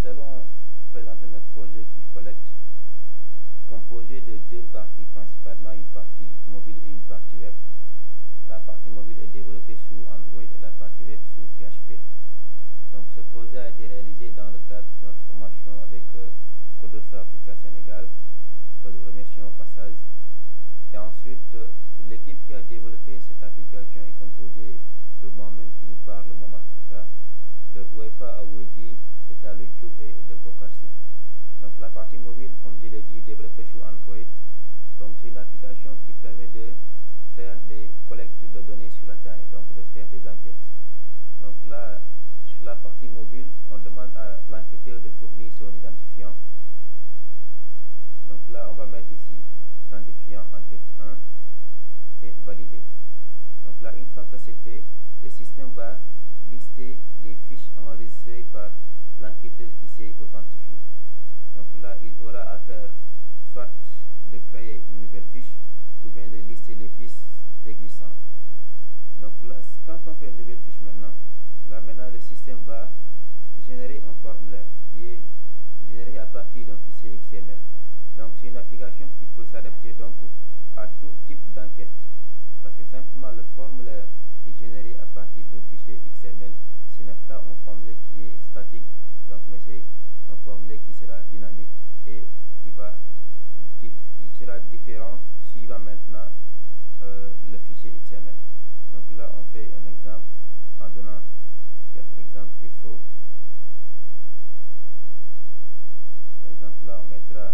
allons présenter notre projet qui collecte, composé de deux parties principalement, une partie mobile et une partie web. La partie mobile est développée sous Android et la partie web sous PHP. Donc ce projet a été réalisé dans le cadre de notre formation avec Coders Africa Sénégal, que nous remercions au passage. Et ensuite, l'équipe qui a développé cette application est composée de moi-même qui vous parle, Momar Kouta, de Wefa Aouedi, de Talou Tchoub et de Bokarsi. Donc la partie mobile, comme je l'ai dit, développée sous Android. Donc c'est une application qui permet de faire des collectes de données sur la terre, donc de faire des enquêtes. Donc là, sur la partie mobile, on demande à l'enquêteur de fournir son identifiant. Donc là, on va mettre ici identifiant enquête 1 et valider. Donc là, une fois que c'est fait, le système va lister les fiches enregistrées par l'enquêteur qui s'est authentifié. Donc là, il aura à faire soit de créer une nouvelle fiche ou bien de lister les fiches existantes. Donc là, quand on fait une nouvelle fiche maintenant, le système va générer un formulaire qui est généré à partir d'un fichier XML. Donc c'est une application qui peut s'adapter donc à tout type d'enquête, parce que simplement le formulaire est généré à partir d'un fichier XML. Ce n'est pas un formulaire qui est statique, donc mais c'est un formulaire qui sera dynamique et qui sera différent suivant maintenant le fichier XML. Donc là on fait un exemple en donnant quelques exemples qu'il faut. Par exemple là on mettra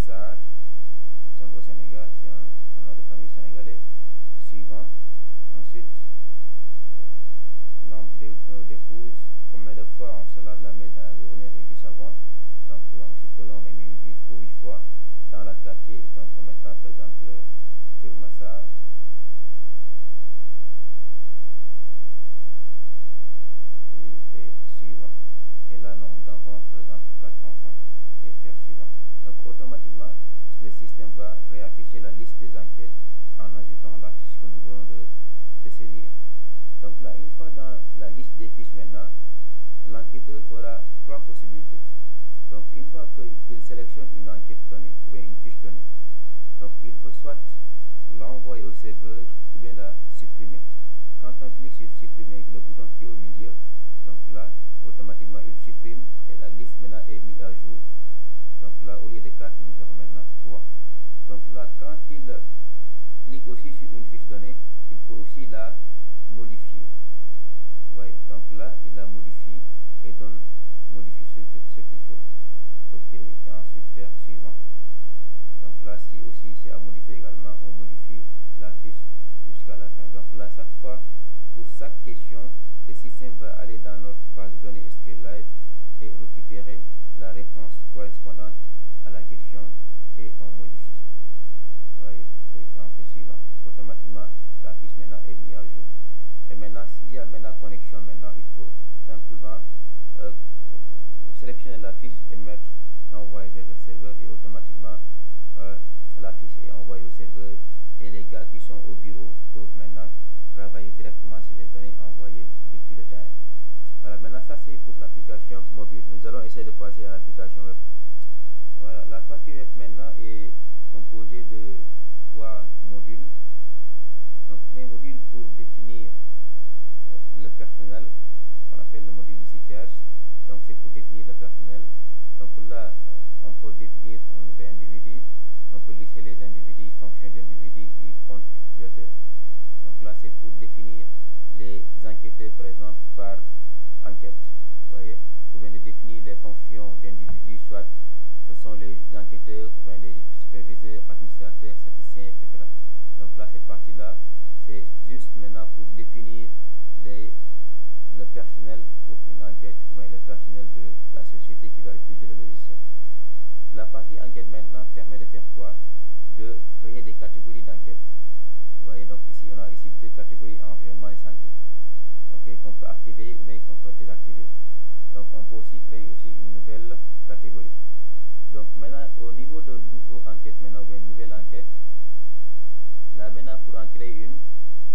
SAR, nous sommes au Sénégal, c'est un nom de famille sénégalais. Suivant, ensuite nombre d'épouses, combien de fois on se lave la main dans la journée avec du savon. Donc supposons on met 8 fois dans la quartier, donc on mettra par exemple Firmassar. Et suivant, et là nombre d'enfants, par exemple 4 enfants, et faire suivant. Donc automatiquement le système va réafficher la liste des enquêtes en ajoutant la fiche que nous voulons de saisir. Donc là, une fois dans la liste des fiches maintenant, l'enquêteur aura trois possibilités. Donc une fois qu'il sélectionne une enquête donnée ou bien une fiche donnée, donc il peut soit l'envoyer au serveur ou bien la supprimer. Quand on clique sur supprimer, le bouton qui est au milieu, donc là automatiquement il supprime et la liste maintenant est mise à jour. Donc là au lieu de 4 nous avons maintenant 3. Donc là quand il clique aussi sur une fiche donnée, il peut aussi la modifier. Ouais, donc là il la modifie et donne modifie ce qu'il faut. Ok, et ensuite faire suivant. Donc là si aussi c'est à modifier également, on modifie la fiche jusqu'à la fin. Donc là chaque fois, pour chaque question, le système va aller dans notre base de données SQLite et récupérer la réponse correspondante à la question et on modifie. Voyez, on fait suivant. Automatiquement, la fiche maintenant est mise à jour. Et maintenant, s'il y a maintenant connexion, maintenant il faut simplement sélectionner la fiche et mettre envoyer vers le serveur et automatiquement la fiche est envoyée au serveur et les gars qui sont au bureau peuvent maintenant travailler directement sur les données envoyées depuis le terrain. Voilà, maintenant ça c'est pour l'application mobile. Nous allons essayer de passer à l'application web. Voilà, la partie web maintenant est composée de 3 modules. Donc mes modules pour définir le personnel, ce qu'on appelle le module ICCharge. Donc c'est pour définir le personnel. Donc là on peut définir un nouvel individu, on peut lister les individus, fonction d'individu et compte utilisateur. Donc là c'est pour définir les enquêteurs par exemple par enquête. Vous voyez, ou bien de définir les fonctions d'individus, soit ce sont les enquêteurs, ou bien les superviseurs, administrateurs, statisticiens, etc. Donc là cette partie là c'est juste maintenant pour définir le personnel pour une enquête ou bien le personnel de la société qui va utiliser le logiciel. La partie enquête maintenant permet de faire quoi? De créer des catégories d'enquête. Vous voyez, donc ici on a ici 2 catégories, environnement et santé. Ok, qu'on peut activer ou bien qu'on peut désactiver. Donc on peut aussi créer aussi une nouvelle catégorie. Donc maintenant au niveau de nouveau enquête maintenant ou bien une nouvelle enquête, là maintenant pour en créer une,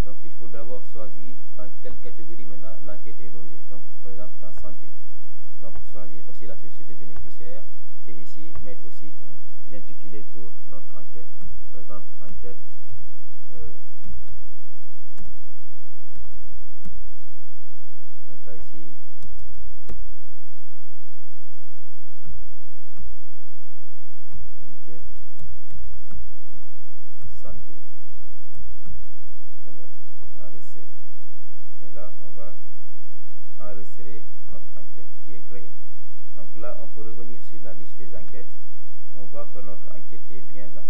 donc il faut d'abord choisir dans quelle catégorie maintenant l'enquête est logée. Donc par exemple dans santé. Donc choisir ici la société bénéficiaire et ici mettre aussi un intitulé pour notre enquête. Par exemple, enquête mettra ici enquête santé. Alors, enregistrer. Et là, on va enregistrer notre enquête qui est créée. Donc là, on peut revenir sur la liste des enquêtes. On voit que notre enquête est bien là.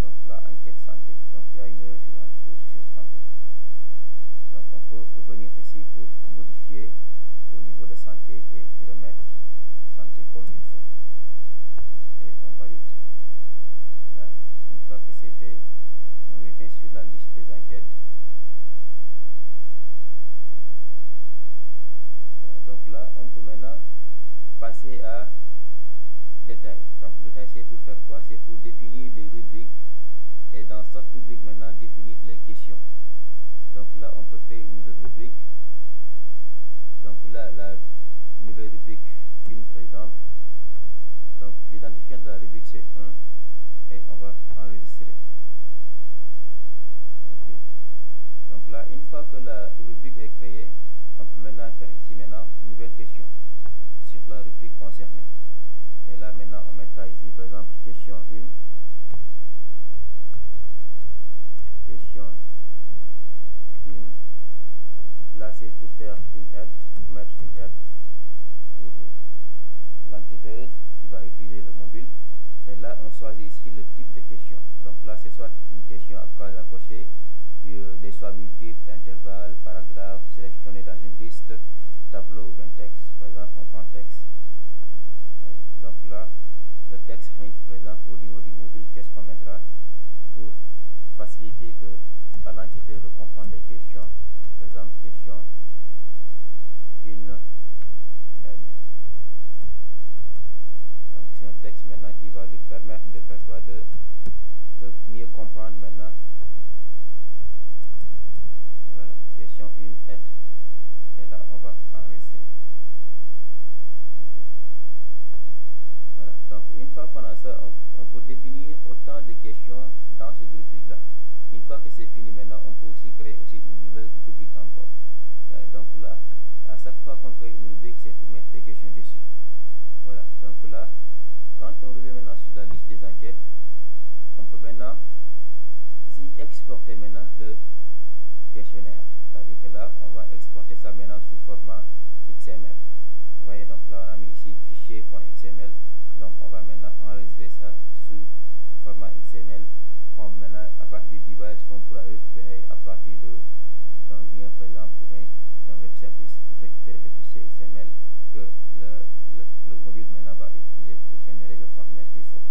Donc là, enquête santé. Donc il y a une erreur sur santé. Donc on peut revenir ici pour modifier au niveau de santé et remettre santé comme il faut. Et on valide. Là, une fois que c'est fait, on revient sur la liste des enquêtes. Voilà, donc là, on peut maintenant passer à détail. Donc détail, c'est pour faire quoi? C'est pour définir les rubriques et dans cette rubrique maintenant définir les questions. Donc là, on peut créer une nouvelle rubrique. Donc là, la nouvelle rubrique 1 par exemple. Donc l'identifiant de la rubrique c'est 1 et on va enregistrer. Ok. Donc là, une fois que la rubrique est créée, on peut maintenant faire ici maintenant une nouvelle question sur la rubrique concernée. Et là maintenant on mettra ici par exemple question 1. Question 1. Là c'est pour faire une aide, pour mettre une aide pour l'enquêteur qui va utiliser le mobile. Et là on choisit ici le type de question. Donc là c'est soit une question à case à cocher, des choix multiples, intervalles, paragraphes, sélectionnés dans une liste, tableau ou bien texte. Par exemple on prend texte. Donc là le texte hint par exemple au niveau du mobile, qu'est-ce qu'on mettra pour faciliter que à l'enquêteur de comprendre les questions. Par exemple question une aide. Donc c'est un texte maintenant qui va lui permettre de faire quoi, de mieux comprendre maintenant. Voilà, question 1 aide. Et là on va enregistrer. Okay. Voilà, donc une fois qu'on a ça, on peut définir autant de questions dans cette rubrique là. Une fois que c'est fini maintenant, on peut aussi créer aussi une nouvelle rubrique encore. Donc là, à chaque fois qu'on crée une rubrique, c'est pour mettre des questions dessus. Voilà, donc là, quand on revient maintenant sur la liste des enquêtes, on peut maintenant y exporter maintenant le questionnaire. C'est-à-dire que là, on va exporter ça maintenant sous format XML. Vous voyez, donc là, on a mis ici fichier.xml. Donc on va maintenant enregistrer ça sous format XML. Comme maintenant, à partir du device qu'on pourra récupérer à partir d'un lien par exemple ou bien d'un web service pour récupérer le fichier XML que le mobile maintenant va utiliser pour générer le formulaire qu'il faut.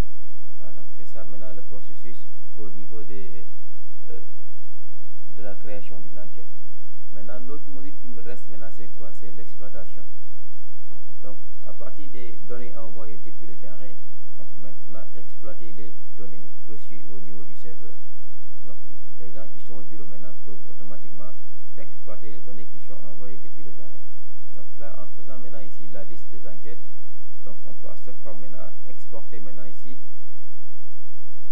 Voilà, donc c'est ça maintenant le processus au niveau de la création d'une enquête. Maintenant l'autre module qui me reste maintenant c'est quoi? C'est l'exploitation. Donc à partir des données envoyées depuis le terrain, on peut maintenant exploiter les données reçues au niveau du serveur. Donc les gens qui sont au bureau maintenant peuvent automatiquement exploiter les données qui sont envoyées depuis le terrain. Donc là, en faisant maintenant ici la liste des enquêtes, donc on peut à chaque fois maintenant exporter maintenant ici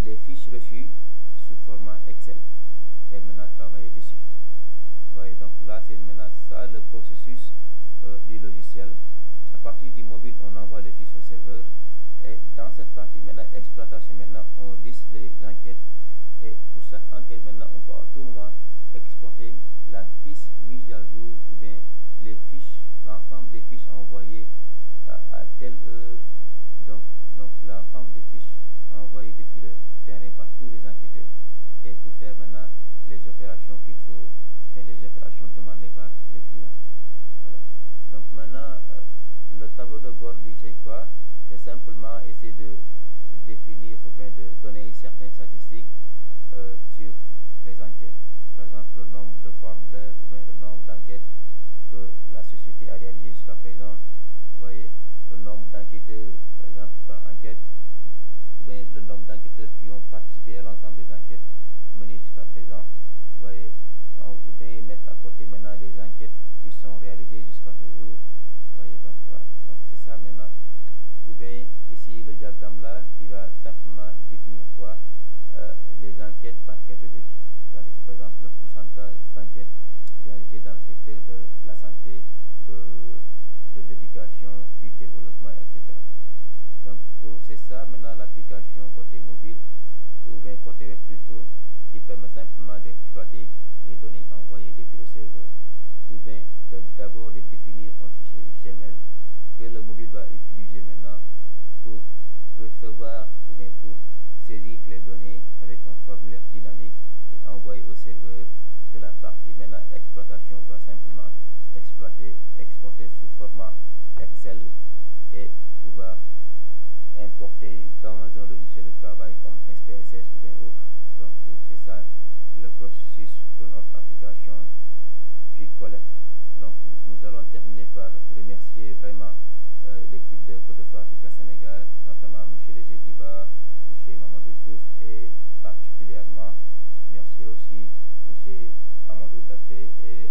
les fiches reçues sous format Excel et maintenant travailler dessus. Vous voyez, donc là c'est maintenant ça le processus du logiciel. À partir du mobile, on envoie les fiches au serveur. Et dans cette partie maintenant exploitation, maintenant on liste les enquêtes et pour chaque enquête maintenant on peut à tout moment exporter la fiche mise à jour ou bien les fiches, l'ensemble des fiches envoyées à telle heure. Donc l'ensemble des fiches envoyées depuis le terrain par tous les enquêteurs et pour faire maintenant les opérations qu'il faut, les opérations demandées par les clients. Voilà. Donc maintenant le tableau de bord lui c'est quoi? C'est simplement essayer de définir ou bien de donner certaines statistiques sur les enquêtes. Par exemple, le nombre de formulaires ou bien le nombre d'enquêtes que la société a réalisé jusqu'à présent. Vous voyez, le nombre d'enquêteurs, par exemple, par enquête, ou bien le nombre d'enquêteurs qui ont participé à l'ensemble des enquêtes menées jusqu'à présent. Vous voyez, ou bien mettre à côté maintenant les enquêtes qui sont réalisées jusqu'à ce jour. Vous voyez, donc voilà. Donc c'est ça maintenant ici le diagramme là qui va simplement définir quoi? Les enquêtes par catégorie. C'est-à-dire que par exemple le pourcentage d'enquêtes réalisées dans le secteur de la santé, de l'éducation, du développement, etc. Donc c'est ça maintenant l'application côté mobile, ou bien côté web plutôt, qui permet simplement d'exploiter les données envoyées depuis le serveur. Ou bien d'abord de définir un fichier XML que le mobile va utiliser maintenant pour recevoir ou bien pour saisir les données avec un formulaire dynamique et envoyer au serveur, que la partie maintenant exploitation va simplement exporter sous format Excel et pouvoir importer dans un logiciel de travail comme SPSS ou bien autre. Donc c'est ça le processus de notre application Quick Collect. Donc nous allons terminer par remercier vraiment l'équipe de Côte d'Ivoire Africa Sénégal, notamment M. Léger Diba, M. Mamadou Diouf et particulièrement merci aussi M. Amadou Dafé et